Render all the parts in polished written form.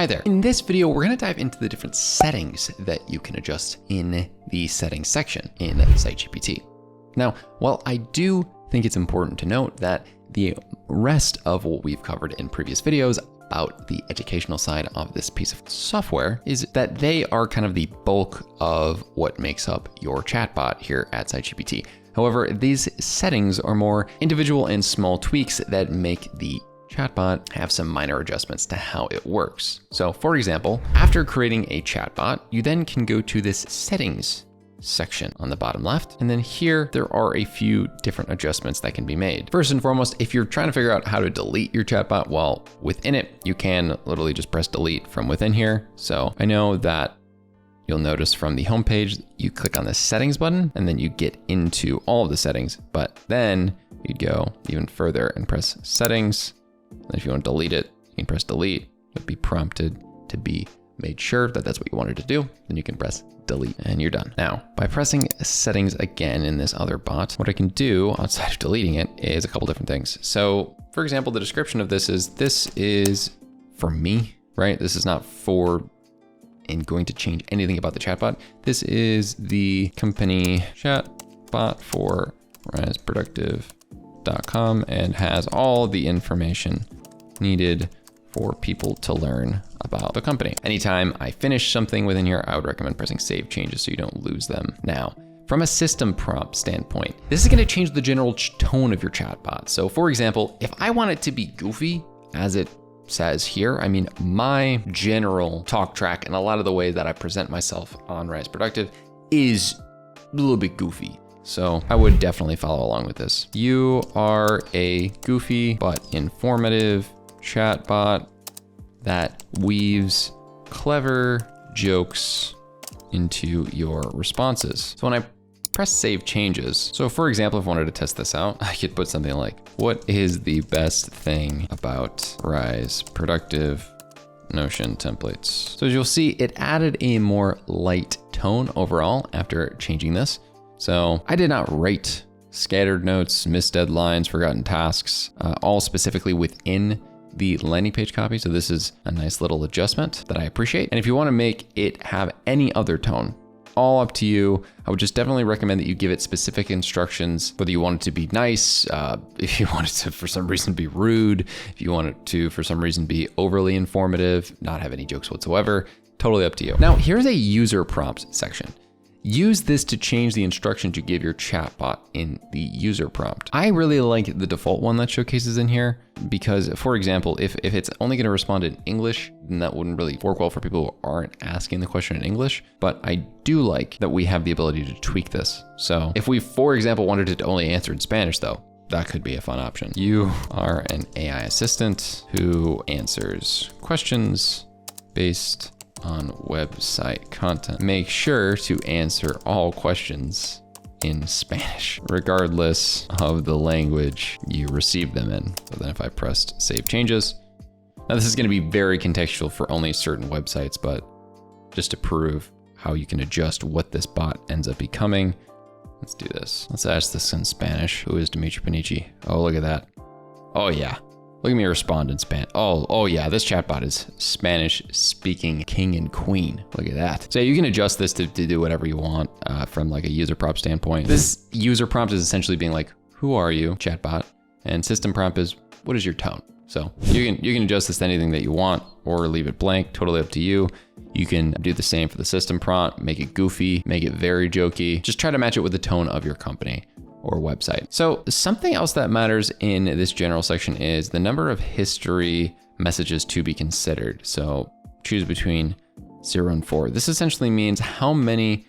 Hi there. In this video, we're going to dive into the different settings that you can adjust in the settings section in SiteGPT. Now, while I do think it's important to note that the rest of what we've covered in previous videos about the educational side of this piece of software is that they are kind of the bulk of what makes up your chatbot here at SiteGPT. However, these settings are more individual and small tweaks that make the chatbot have some minor adjustments to how it works. So for example, after creating a chatbot, you then can go to this settings section on the bottom left. And then here, there are a few different adjustments that can be made. First and foremost, if you're trying to figure out how to delete your chatbot, well, within it, you can literally just press delete from within here. So I know that you'll notice from the homepage, you click on the settings button and then you get into all of the settings, but then you'd go even further and press settings. And if you want to delete it, you can press delete. You'll be prompted to be made sure that that's what you wanted to do. Then you can press delete and you're done. Now, by pressing settings again in this other bot, what I can do outside of deleting it is a couple different things. So for example, the description of this is for me, right? This is not for and going to change anything about the chatbot. This is the company chatbot for riseproductive.com and has all the information needed for people to learn about the company. Anytime I finish something within here, I would recommend pressing save changes so you don't lose them. Now, from a system prompt standpoint, this is going to change the general tone of your chatbot. So for example, if I want it to be goofy, as it says here, I mean, my general talk track and a lot of the way that I present myself on Rise Productive is a little bit goofy. So I would definitely follow along with this. You are a goofy but informative chatbot that weaves clever jokes into your responses. So when I press save changes, so for example, if I wanted to test this out, I could put something like, what is the best thing about Rise Productive Notion templates? So as you'll see, it added a more light tone overall after changing this. So I did not write scattered notes, missed deadlines, forgotten tasks, all specifically within the landing page copy. So this is a nice little adjustment that I appreciate. And if you want to make it have any other tone, all up to you. I would just definitely recommend that you give it specific instructions, whether you want it to be nice, if you want it to for some reason be rude, if you want it to for some reason be overly informative, not have any jokes whatsoever, totally up to you. Now here's a user prompt section. Use this to change the instructions you give your chatbot in the user prompt. I really like the default one that showcases in here because, for example, if it's only going to respond in English, then that wouldn't really work well for people who aren't asking the question in English. But I do like that we have the ability to tweak this. So if we, for example, wanted it to only answer in Spanish though, that could be a fun option. You are an AI assistant who answers questions based on website content. Make sure to answer all questions in Spanish, regardless of the language you receive them in. So then if I pressed save changes, now this is going to be very contextual for only certain websites, but just to prove how you can adjust what this bot ends up becoming, let's do this. Let's ask this in Spanish. Who is Dimitri Panici? Oh, look at that. Oh yeah. Look at me respond in Spanish. Oh yeah, this chatbot is Spanish speaking king and queen. Look at that. So you can adjust this to do whatever you want from like a user prompt standpoint. This user prompt is essentially being like, who are you, chatbot? And system prompt is, what is your tone? So you can adjust this to anything that you want or leave it blank, totally up to you. You can do the same for the system prompt, make it goofy, make it very jokey. Just try to match it with the tone of your company or website. So something else that matters in this general section is the number of history messages to be considered. So choose between 0 and 4. This essentially means how many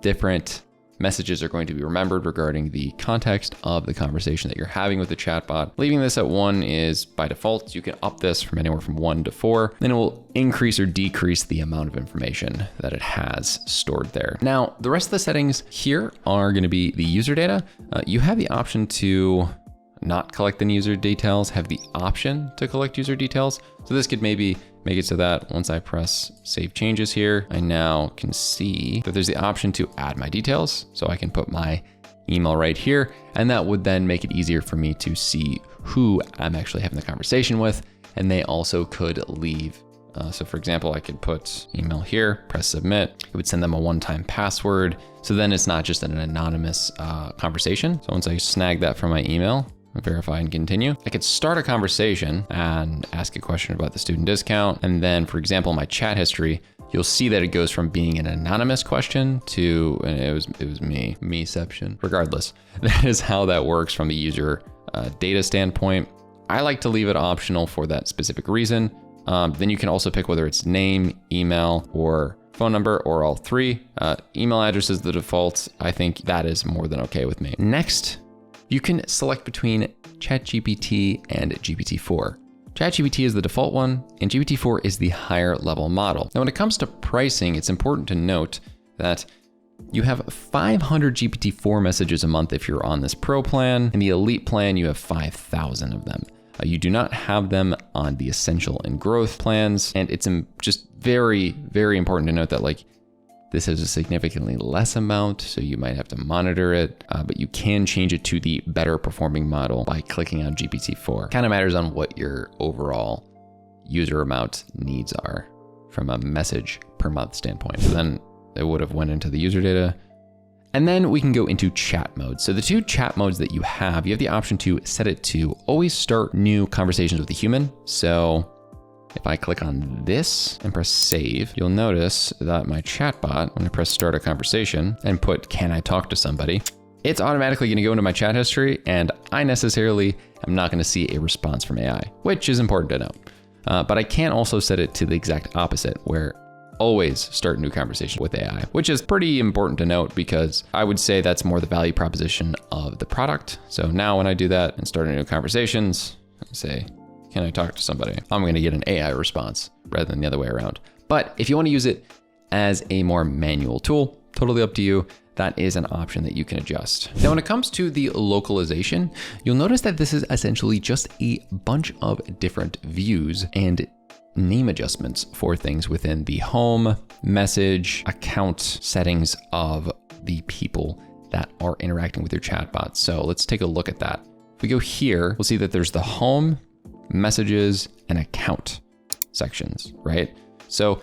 different messages are going to be remembered regarding the context of the conversation that you're having with the chatbot. Leaving this at 1 is by default. You can up this from anywhere from 1 to 4. Then it will increase or decrease the amount of information that it has stored there. Now, the rest of the settings here are going to be the user data. You have the option to not collect any user details, have the option to collect user details. So this could maybe make it so that once I press save changes here, I now can see that there's the option to add my details. So I can put my email right here, and that would then make it easier for me to see who I'm actually having the conversation with. And they also could leave So for example, I could put email here, press submit. It would send them a one-time password. So then it's not just an anonymous conversation. So once I snag that from my email, verify and continue, I could start a conversation and ask a question about the student discount. And then, for example, my chat history, you'll see that it goes from being an anonymous question to, and it was meception. Regardless, that is how that works from the user data standpoint. I like to leave it optional for that specific reason. Then you can also pick whether it's name, email, or phone number, or all three. Email address is the default. I think that is more than okay with me. Next, you can select between ChatGPT and GPT-4. ChatGPT is the default one, and GPT-4 is the higher level model. Now, when it comes to pricing, it's important to note that you have 500 GPT-4 messages a month if you're on this Pro plan. In the Elite plan, you have 5,000 of them. You do not have them on the Essential and Growth plans. And it's just very, very important to note that this is a significantly less amount, so you might have to monitor it, but you can change it to the better performing model by clicking on GPT-4. Kind of matters on what your overall user amount needs are from a message per month standpoint. So then it would have went into the user data. And then we can go into chat mode. So the two chat modes that you have the option to set it to always start new conversations with a human. So if I click on this and press save, you'll notice that my chatbot, when I press start a conversation and put, can I talk to somebody? It's automatically gonna go into my chat history, and I necessarily am not gonna see a response from AI, which is important to know. But I can also set it to the exact opposite, where always start new conversation with AI, which is pretty important to note because I would say that's more the value proposition of the product. So now when I do that and start new conversations, say, can I talk to somebody? I'm going to get an AI response rather than the other way around. But if you want to use it as a more manual tool, totally up to you. That is an option that you can adjust. Now, when it comes to the localization, you'll notice that this is essentially just a bunch of different views and name adjustments for things within the home, message, account settings of the people that are interacting with your chatbot. So let's take a look at that. If we go here, we'll see that there's the home, messages, and account sections, right? So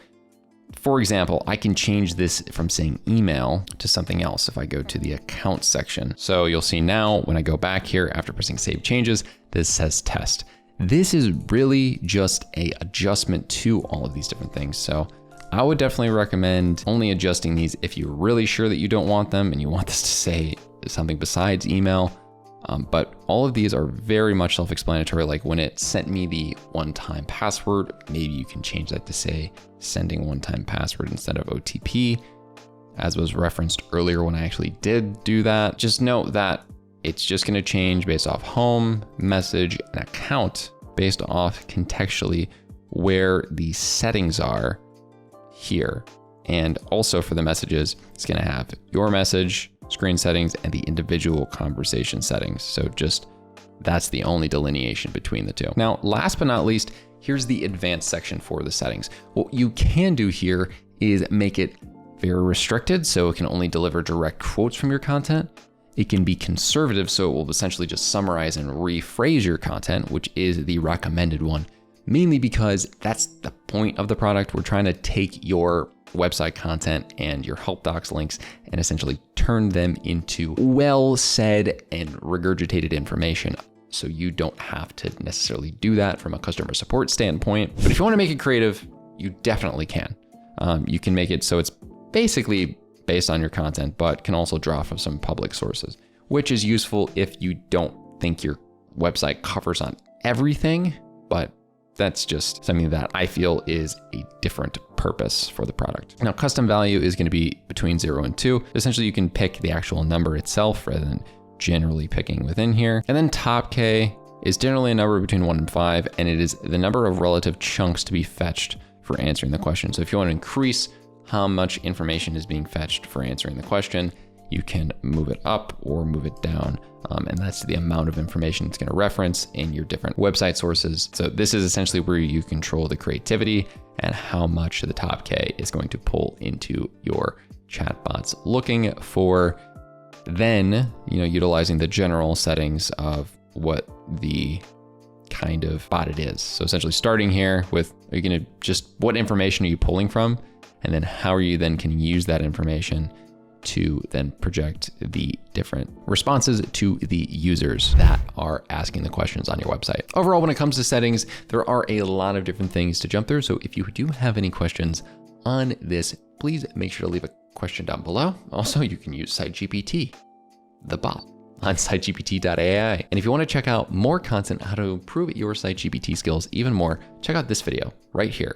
for example, I can change this from saying email to something else if I go to the account section. So you'll see now when I go back here after pressing save changes, this says test. This is really just an adjustment to all of these different things. So I would definitely recommend only adjusting these if you're really sure that you don't want them and you want this to say something besides email. But all of these are very much self-explanatory. Like when it sent me the one-time password, maybe you can change that to say sending one-time password instead of OTP, as was referenced earlier when I actually did do that. Just note that it's just going to change based off home, message, and account based off contextually where the settings are here. And also for the messages, it's going to have your message, screen settings, and the individual conversation settings. So just that's the only delineation between the two. Now, last but not least, here's the advanced section for the settings. What you can do here is make it very restricted, so it can only deliver direct quotes from your content. It can be conservative, so it will essentially just summarize and rephrase your content, which is the recommended one, mainly because that's the point of the product. We're trying to take your website content and your help docs links and essentially turn them into well said and regurgitated information. So you don't have to necessarily do that from a customer support standpoint. But if you want to make it creative, you definitely can. You can make it so it's basically based on your content, but can also draw from some public sources, which is useful if you don't think your website covers on everything, but that's just something that I feel is a different purpose for the product. Now, custom value is going to be between 0 and 2. Essentially, you can pick the actual number itself rather than generally picking within here. And then top K is generally a number between 1 and 5, and it is the number of relative chunks to be fetched for answering the question. So if you want to increase how much information is being fetched for answering the question, you can move it up or move it down. And that's the amount of information it's going to reference in your different website sources. So this is essentially where you control the creativity and how much the top K is going to pull into your chatbots. Looking for then, utilizing the general settings of what the kind of bot it is. So essentially starting here with, are you gonna just, what information are you pulling from? And then how are you then can use that information to then project the different responses to the users that are asking the questions on your website. Overall, when it comes to settings, there are a lot of different things to jump through. So if you do have any questions on this, please make sure to leave a question down below. Also, you can use SiteGPT, the bot, on SiteGPT.ai. And if you want to check out more content, how to improve your SiteGPT skills even more, check out this video right here.